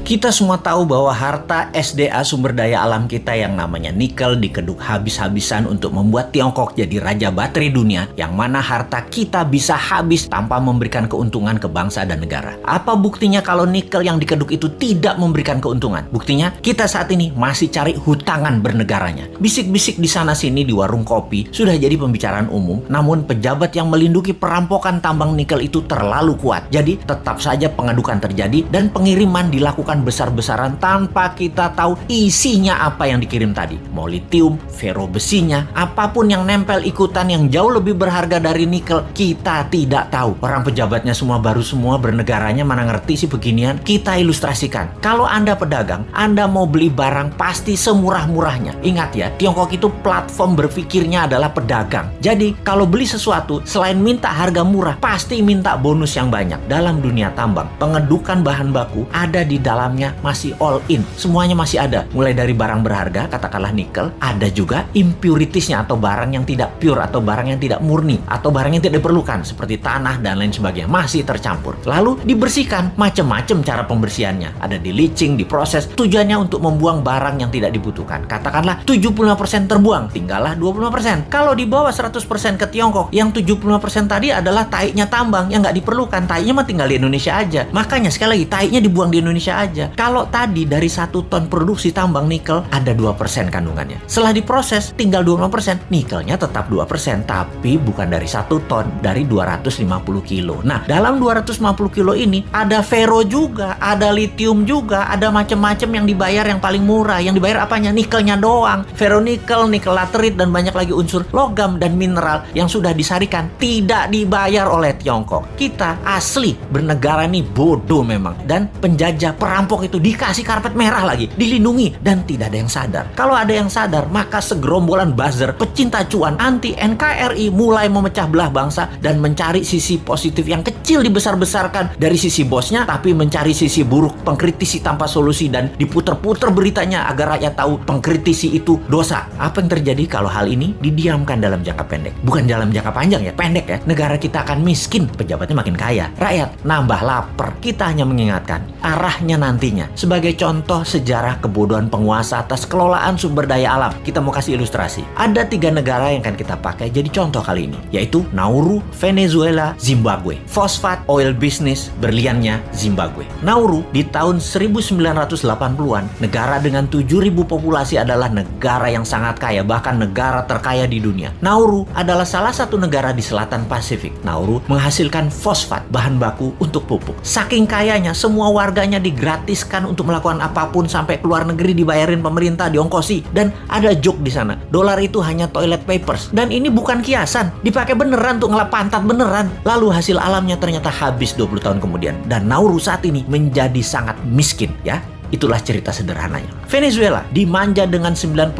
Kita semua tahu bahwa harta SDA sumber daya alam kita yang namanya nikel dikeduk habis-habisan untuk membuat Tiongkok jadi raja baterai dunia, yang mana harta kita bisa habis tanpa memberikan keuntungan ke bangsa dan negara. Apa buktinya kalau nikel yang dikeduk itu tidak memberikan keuntungan? Buktinya kita saat ini masih cari hutangan bernegaranya. Bisik-bisik di sana-sini di warung kopi sudah jadi pembicaraan umum, namun pejabat yang melindungi perampokan tambang nikel itu terlalu kuat. Jadi tetap saja pengadukan terjadi dan pengiriman dilakukan besar-besaran tanpa kita tahu isinya apa yang dikirim tadi. Mau litium, fero besinya, apapun yang nempel ikutan yang jauh lebih berharga dari nikel, kita tidak tahu. Orang pejabatnya semua baru semua, bernegaranya mana ngerti sih beginian. Kita ilustrasikan. Kalau Anda pedagang, Anda mau beli barang pasti semurah-murahnya. Ingat ya, Tiongkok itu platform berpikirnya adalah pedagang. Jadi kalau beli sesuatu, selain minta harga murah, pasti minta bonus yang banyak. Dalam dunia tambang, pengedukan bahan baku ada di dalamnya masih all in. Semuanya masih ada. Mulai dari barang berharga, katakanlah nikel, ada juga impuritiesnya atau barang yang tidak pure atau barang yang tidak murni atau barang yang tidak diperlukan seperti tanah dan lain sebagainya masih tercampur. Lalu dibersihkan, macam-macam cara pembersihannya. Ada di leaching, diproses, tujuannya untuk membuang barang yang tidak dibutuhkan. Katakanlah 75% terbuang, tinggallah 25%. Kalau dibawa 100% ke Tiongkok, yang 75% tadi adalah taiknya tambang yang nggak diperlukan. Taiknya mah tinggal di Indonesia aja. Makanya sekali lagi, taiknya dibuang di Indonesia aja. Kalau tadi dari 1 ton produksi tambang nikel ada 2% kandungannya. Setelah diproses tinggal 25%, nikelnya tetap 2%, tapi bukan dari 1 ton, dari 250 kilo. Nah, dalam 250 kilo ini ada fero juga, ada litium juga, ada macam-macam yang dibayar yang paling murah. Yang dibayar apanya? Nikelnya doang. Feronikel, nikel laterit, dan banyak lagi unsur logam dan mineral yang sudah disarikan tidak dibayar oleh Tiongkok. Kita asli bernegara nih bodoh memang. Dan penjajah perampok itu dikasih karpet merah lagi, dilindungi, dan tidak ada yang sadar. Kalau ada yang sadar, maka segerombolan buzzer pecinta cuan anti NKRI mulai memecah belah bangsa dan mencari sisi positif yang kecil dibesar-besarkan dari sisi bosnya, tapi mencari sisi buruk, pengkritisi tanpa solusi, dan diputer-puter beritanya agar rakyat tahu pengkritisi itu dosa. Apa yang terjadi kalau hal ini didiamkan dalam jangka pendek? Bukan dalam jangka panjang ya, pendek ya. Negara kita akan miskin, pejabatnya makin kaya, rakyat nambah lapar. Kita hanya mengingatkan arahnya nantinya. Sebagai contoh sejarah kebodohan penguasa atas kelolaan sumber daya alam, kita mau kasih ilustrasi. Ada 3 negara yang akan kita pakai jadi contoh kali ini, yaitu Nauru, Venezuela, Zimbabwe. Fosfat, oil business, berliannya Zimbabwe. Nauru di tahun 1980-an, negara dengan 7.000 populasi adalah negara yang sangat kaya, bahkan negara terkaya di dunia. Nauru adalah salah satu negara di selatan Pasifik. Nauru menghasilkan fosfat, bahan baku untuk pupuk. Saking kayanya, semua warganya digratiskan untuk melakukan apapun, sampai keluar negeri dibayarin pemerintah, diongkosi. Dan ada joke di sana, dolar itu hanya toilet papers. Dan ini bukan kiasan, dipakai beneran untuk ngelap pantat beneran. Lalu hasil alamnya ternyata habis 20 tahun kemudian. Dan Nauru saat ini menjadi sangat miskin ya. Itulah cerita sederhananya. Venezuela dimanja dengan 95%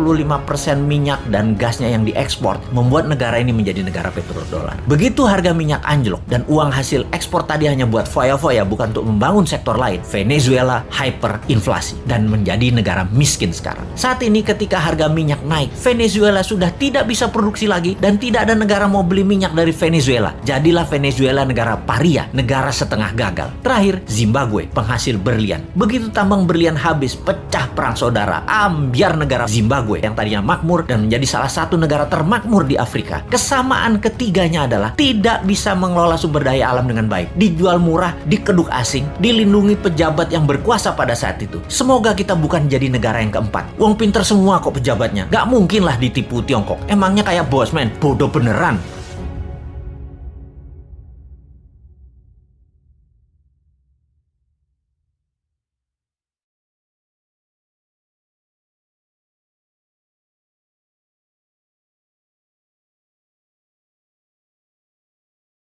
minyak dan gasnya yang diekspor, membuat negara ini menjadi negara petrodolar. Begitu harga minyak anjlok dan uang hasil ekspor tadi hanya buat foya-foya, bukan untuk membangun sektor lain, Venezuela hyperinflasi dan menjadi negara miskin sekarang. Saat ini ketika harga minyak naik, Venezuela sudah tidak bisa produksi lagi dan tidak ada negara mau beli minyak dari Venezuela. Jadilah Venezuela negara paria, negara setengah gagal. Terakhir, Zimbabwe, penghasil berlian. Begitu tambang berlian habis, pecah perang saudara, ambyar negara Zimbabwe yang tadinya makmur dan menjadi salah satu negara termakmur di Afrika. Kesamaan ketiganya adalah tidak bisa mengelola sumber daya alam dengan baik, dijual murah, dikeduk asing, dilindungi pejabat yang berkuasa pada saat itu. Semoga kita bukan jadi negara yang keempat. Uang pinter semua kok pejabatnya, gak mungkin lah ditipu Tiongkok. Emangnya kayak Bosman, bodoh beneran.